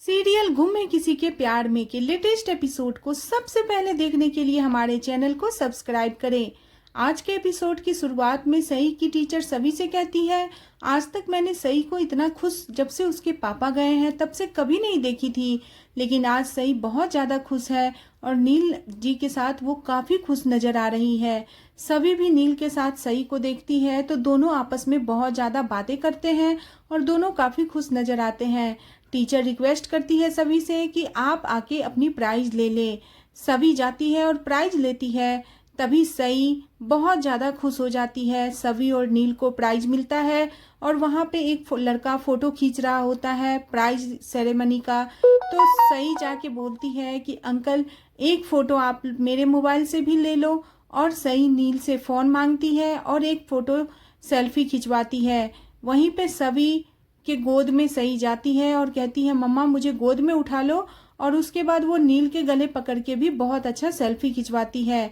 Serial गुम है किसी के प्यार में के लेटेस्ट एपिसोड को सबसे पहले देखने के लिए हमारे चैनल को सब्सक्राइब करें। आज के एपिसोड की शुरुआत में सई की टीचर सभी से कहती है, आज तक मैंने सई को इतना खुश जब से उसके पापा गए हैं तब से कभी नहीं देखी थी, लेकिन आज सई बहुत ज़्यादा खुश है और नील जी के साथ वो काफ़ी खुश नज़र आ रही है। सभी भी नील के साथ सई को देखती है तो दोनों आपस में बहुत ज़्यादा बातें करते हैं और दोनों काफ़ी खुश नज़र आते हैं। टीचर रिक्वेस्ट करती है सभी से कि आप आके अपनी प्राइज ले लें। सभी जाती है और प्राइज लेती है। तभी सई बहुत ज़्यादा खुश हो जाती है। सभी और नील को प्राइज मिलता है और वहाँ पे एक लड़का फ़ोटो खींच रहा होता है प्राइज सेरेमनी का। तो सई जाके बोलती है कि अंकल एक फ़ोटो आप मेरे मोबाइल से भी ले लो, और सई नील से फ़ोन मांगती है और एक फ़ोटो सेल्फी खिंचवाती है। वहीं पे सभी के गोद में सई जाती है और कहती है, मम्मा मुझे गोद में उठा लो, और उसके बाद वो नील के गले पकड़ के भी बहुत अच्छा सेल्फी खिंचवाती है।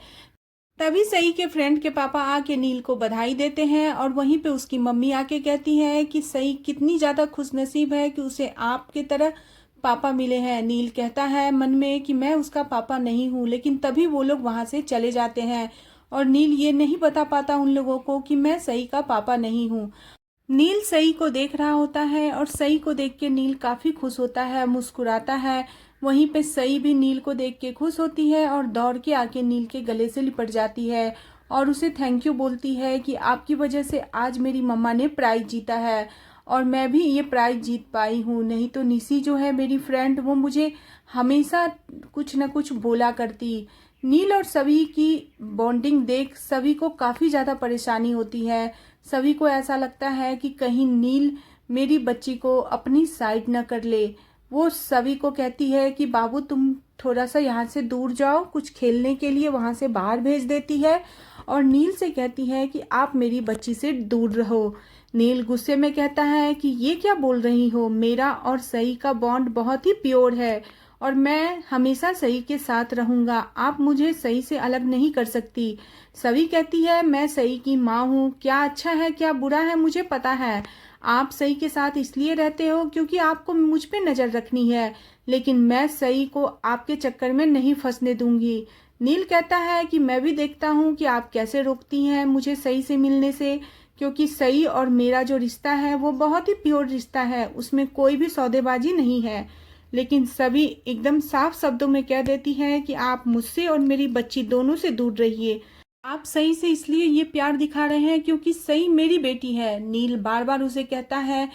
तभी सई के फ्रेंड के पापा आके नील को बधाई देते हैं और वहीं पे उसकी मम्मी आके कहती है कि सई कितनी ज़्यादा खुशनसीब है कि उसे आपके तरह पापा मिले हैं। नील कहता है मन में कि मैं उसका पापा नहीं हूँ, लेकिन तभी वो लोग वहाँ से चले जाते हैं और नील ये नहीं बता पाता उन लोगों को कि मैं सई का पापा नहीं हूँ। नील सई को देख रहा होता है और सई को देख के नील काफ़ी खुश होता है, मुस्कुराता है। वहीं पे सई भी नील को देख के खुश होती है और दौड़ के आके नील के गले से लिपट जाती है और उसे थैंक यू बोलती है कि आपकी वजह से आज मेरी मम्मा ने प्राइज जीता है और मैं भी ये प्राइज जीत पाई हूँ। नहीं तो निशी जो है मेरी फ्रेंड, वो मुझे हमेशा कुछ न कुछ बोला करती। नील और सभी की बॉन्डिंग देख सभी को काफ़ी ज़्यादा परेशानी होती है। सभी को ऐसा लगता है कि कहीं नील मेरी बच्ची को अपनी साइड न कर ले। वो सभी को कहती है कि बाबू तुम थोड़ा सा यहाँ से दूर जाओ, कुछ खेलने के लिए वहाँ से बाहर भेज देती है और नील से कहती है कि आप मेरी बच्ची से दूर रहो। नील गुस्से में कहता है कि ये क्या बोल रही हो, मेरा और सई का बॉन्ड बहुत ही प्योर है और मैं हमेशा सई के साथ रहूँगा, आप मुझे सई से अलग नहीं कर सकती। सभी कहती है मैं सई की माँ हूँ, क्या अच्छा है क्या बुरा है मुझे पता है। आप सई के साथ इसलिए रहते हो क्योंकि आपको मुझ पे नज़र रखनी है, लेकिन मैं सई को आपके चक्कर में नहीं फंसने दूंगी। नील कहता है कि मैं भी देखता हूँ कि आप कैसे रोकती हैं मुझे सई से मिलने से, क्योंकि सई और मेरा जो रिश्ता है वो बहुत ही प्योर रिश्ता है, उसमें कोई भी सौदेबाजी नहीं है। लेकिन सभी एकदम साफ शब्दों में कह देती है कि आप मुझसे और मेरी बच्ची दोनों से दूर रहिए। आप सई से इसलिए ये प्यार दिखा रहे हैं क्योंकि सई मेरी बेटी है। नील बार बार उसे कहता है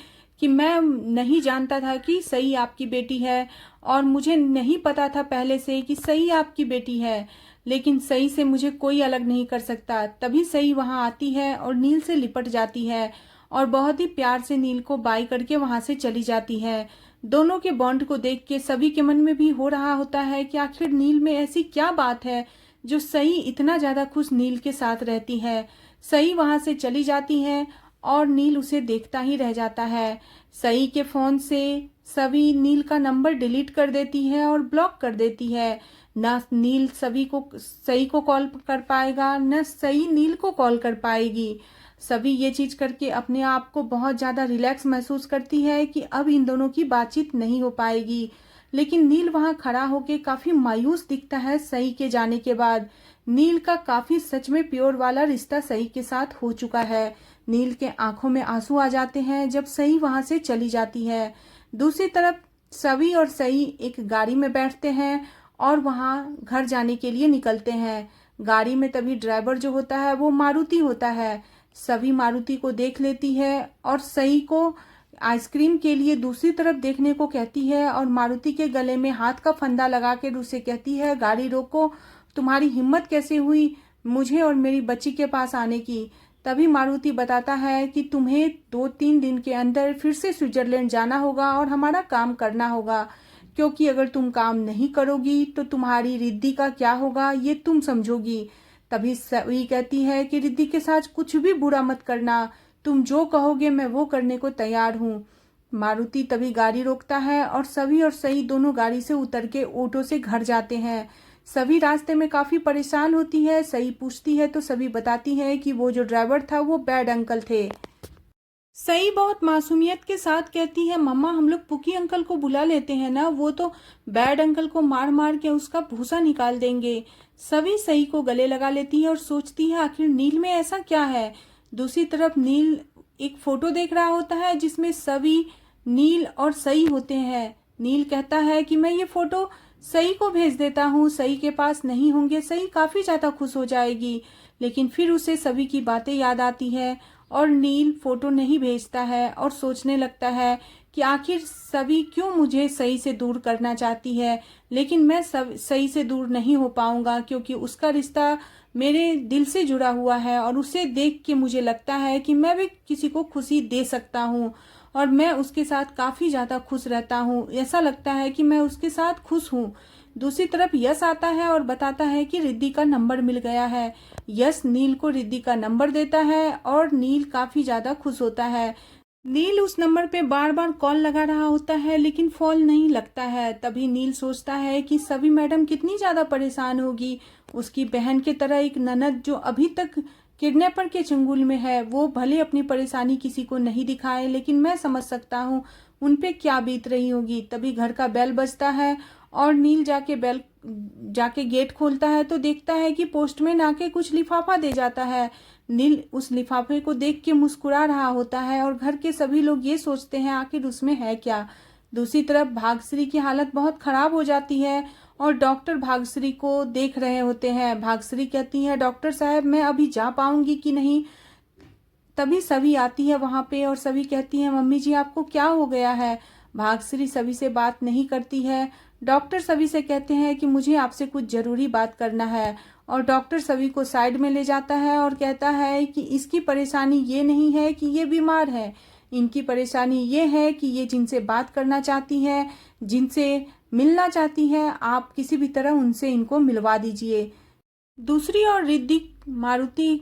कि मैं नहीं जानता था कि सई आपकी बेटी है और मुझे नहीं पता था पहले से कि सई आपकी बेटी है, लेकिन सई से मुझे कोई अलग नहीं कर सकता। तभी सई वहाँ आती है और नील से लिपट जाती है और बहुत ही प्यार से नील को बाय करके वहाँ से चली जाती है। दोनों के बॉन्ड को देख के सभी के मन में भी हो रहा होता है कि आखिर नील में ऐसी क्या बात है जो सई इतना ज़्यादा खुश नील के साथ रहती है। सई वहाँ से चली जाती है और नील उसे देखता ही रह जाता है। सई के फ़ोन से सभी नील का नंबर डिलीट कर देती है और ब्लॉक कर देती है। ना नील सई को कॉल कर पाएगा, न सई नील को कॉल कर पाएगी। सभी ये चीज़ करके अपने आप को बहुत ज़्यादा रिलैक्स महसूस करती है कि अब इन दोनों की बातचीत नहीं हो पाएगी। लेकिन नील वहाँ खड़ा होके काफ़ी मायूस दिखता है सई के जाने के बाद। नील का काफ़ी सच में प्योर वाला रिश्ता सई के साथ हो चुका है। नील के आंखों में आंसू आ जाते हैं जब सई वहाँ से चली जाती है। दूसरी तरफ सभी और सई एक गाड़ी में बैठते हैं और वहाँ घर जाने के लिए निकलते हैं। गाड़ी में तभी ड्राइवर जो होता है वो मारुति होता है। सभी मारुति को देख लेती है और सई को आइसक्रीम के लिए दूसरी तरफ देखने को कहती है और मारुति के गले में हाथ का फंदा लगा कर उसे कहती है गाड़ी रोको, तुम्हारी हिम्मत कैसे हुई मुझे और मेरी बच्ची के पास आने की। तभी मारुति बताता है कि तुम्हें 2-3 दिन के अंदर फिर से स्विट्जरलैंड जाना होगा और हमारा काम करना होगा, क्योंकि अगर तुम काम नहीं करोगी तो तुम्हारी रिद्धि का क्या होगा ये तुम समझोगी। तभी सवी कहती है कि रिद्धि के साथ कुछ भी बुरा मत करना, तुम जो कहोगे मैं वो करने को तैयार हूँ। मारुति तभी गाड़ी रोकता है और सभी और सई दोनों गाड़ी से उतर के ऑटो से घर जाते हैं। सभी रास्ते में काफ़ी परेशान होती है। सई पूछती है तो सभी बताती है कि वो जो ड्राइवर था वो बैड अंकल थे। सई बहुत मासूमियत के साथ कहती है, मम्मा हम लोग पुकी अंकल को बुला लेते हैं ना, वो तो बैड अंकल को मार मार के उसका भूसा निकाल देंगे। सभी सई को गले लगा लेती है और सोचती है आखिर नील में ऐसा क्या है। दूसरी तरफ नील एक फोटो देख रहा होता है जिसमें सभी, नील और सई होते हैं। नील कहता है कि मैं ये फोटो सई को भेज देता हूँ, सई के पास नहीं होंगे, सई काफी ज्यादा खुश हो जाएगी। लेकिन फिर उसे सभी की बातें याद आती है और नील फोटो नहीं भेजता है और सोचने लगता है कि आखिर सभी क्यों मुझे सई से दूर करना चाहती है। लेकिन मैं सई से दूर नहीं हो पाऊंगा क्योंकि उसका रिश्ता मेरे दिल से जुड़ा हुआ है और उसे देख के मुझे लगता है कि मैं भी किसी को खुशी दे सकता हूँ और मैं उसके साथ काफी ज्यादा खुश रहता हूँ। ऐसा लगता है कि मैं उसके साथ खुश हूँ। दूसरी तरफ यश आता है और बताता है कि रिद्धि का नंबर मिल गया है। यश नील को रिद्धि का नंबर देता है और नील काफी ज्यादा खुश होता है। नील उस नंबर पे बार बार कॉल लगा रहा होता है लेकिन फोन नहीं लगता है। तभी नील सोचता है कि सभी मैडम कितनी ज्यादा परेशान होगी। उसकी बहन की तरह एक ननद जो अभी तक किडनैपर के चंगुल में है, वो भले अपनी परेशानी किसी को नहीं दिखाए लेकिन मैं समझ सकता हूँ उन पे क्या बीत रही होगी। तभी घर का बेल बजता है और नील जाके गेट खोलता है तो देखता है कि पोस्टमैन आके कुछ लिफाफा दे जाता है। नील उस लिफाफे को देख के मुस्कुरा रहा होता है और घर के सभी लोग ये सोचते हैं आखिर उसमें है क्या। दूसरी तरफ भाग्यश्री की हालत बहुत खराब हो जाती है और डॉक्टर भाग्यश्री को देख रहे होते हैं। भाग्यश्री कहती है, डॉक्टर साहब मैं अभी जा पाऊंगी कि नहीं। तभी सभी आती है वहां पे और सभी कहती है, मम्मी जी आपको क्या हो गया है। भाग्यश्री सभी से बात नहीं करती है। डॉक्टर सभी से कहते हैं कि मुझे आपसे कुछ जरूरी बात करना है और डॉक्टर सभी को साइड में ले जाता है और कहता है कि इसकी परेशानी ये नहीं है कि ये बीमार है, इनकी परेशानी ये है कि ये जिनसे बात करना चाहती है, जिनसे मिलना चाहती है, आप किसी भी तरह उनसे इनको मिलवा दीजिए। दूसरी ओर रिद्धि मारुति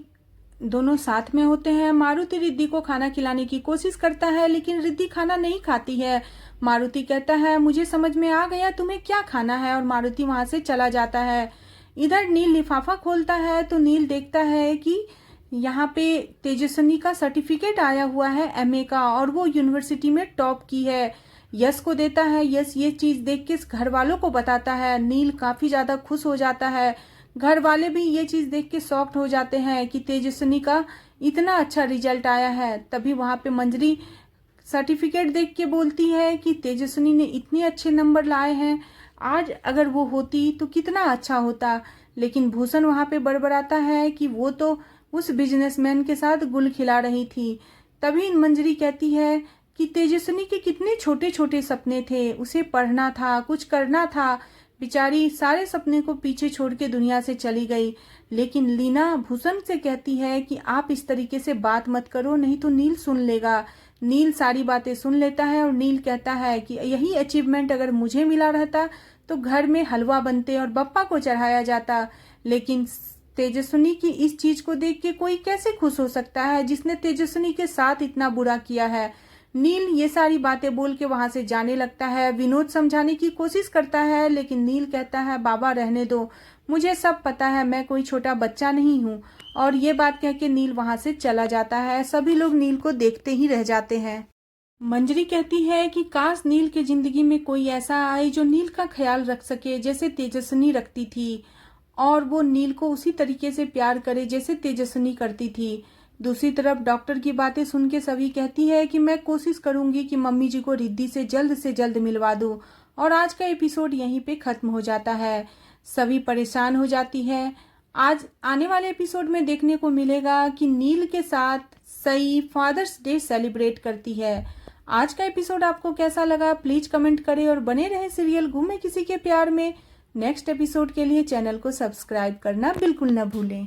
दोनों साथ में होते हैं। मारुति रिद्धि को खाना खिलाने की कोशिश करता है लेकिन रिद्धि खाना नहीं खाती है। मारुति कहता है, मुझे समझ में आ गया तुम्हें क्या खाना है, और मारुति वहां से चला जाता है। इधर नील लिफाफा खोलता है तो नील देखता है कि यहाँ पे तेजस्विनी का सर्टिफिकेट आया हुआ है एमए का और वो यूनिवर्सिटी में टॉप की है। यश को देता है। यश ये चीज देख के घर वालों को बताता है। नील काफी ज्यादा खुश हो जाता है। घर वाले भी ये चीज देख के शॉक्ड हो जाते हैं कि तेजस्विनी का इतना अच्छा रिजल्ट आया है। तभी वहां पे मंजरी सर्टिफिकेट देख के बोलती है कि तेजस्विनी ने इतने अच्छे नंबर लाए हैं, आज अगर वो होती तो कितना अच्छा होता। लेकिन भूषण वहां पे बड़बड़ाता है कि वो तो उस बिजनेसमैन के साथ गुल खिला रही थी। तभी मंजरी कहती है कि तेजस्विनी के कितने छोटे छोटे सपने थे, उसे पढ़ना था, कुछ करना था, बेचारी सारे सपने को पीछे छोड़ के दुनिया से चली गई। लेकिन लीना भूषण से कहती है कि आप इस तरीके से बात मत करो, नहीं तो नील सुन लेगा। नील सारी बातें सुन लेता है और नील कहता है कि यही अचीवमेंट अगर मुझे मिला रहता तो घर में हलवा बनते और बप्पा को चढ़ाया जाता। लेकिन तेजस्विनी की इस चीज को देख के कोई कैसे खुश हो सकता है जिसने तेजस्विनी के साथ इतना बुरा किया है। नील ये सारी बातें बोल के वहां से जाने लगता है। विनोद समझाने की कोशिश करता है लेकिन नील कहता है, बाबा रहने दो, मुझे सब पता है, मैं कोई छोटा बच्चा नहीं हूँ। और ये बात कह के नील वहां से चला जाता है। सभी लोग नील को देखते ही रह जाते हैं। मंजरी कहती है कि काश नील की जिंदगी में कोई ऐसा आए जो नील का ख्याल रख सके जैसे तेजस्विनी रखती थी, और वो नील को उसी तरीके से प्यार करे जैसे तेजस्विनी करती थी। दूसरी तरफ डॉक्टर की बातें सुन के सभी कहती है कि मैं कोशिश करूंगी कि मम्मी जी को रिद्धि से जल्द मिलवा दूं। और आज का एपिसोड यहीं पे खत्म हो जाता है। सभी परेशान हो जाती है। आज आने वाले एपिसोड में देखने को मिलेगा कि नील के साथ सई फादर्स डे सेलिब्रेट करती है। आज का एपिसोड आपको कैसा लगा प्लीज कमेंट करें और बने रहे सीरियल गुम है किसी के प्यार में। नेक्स्ट एपिसोड के लिए चैनल को सब्सक्राइब करना बिल्कुल न भूलें।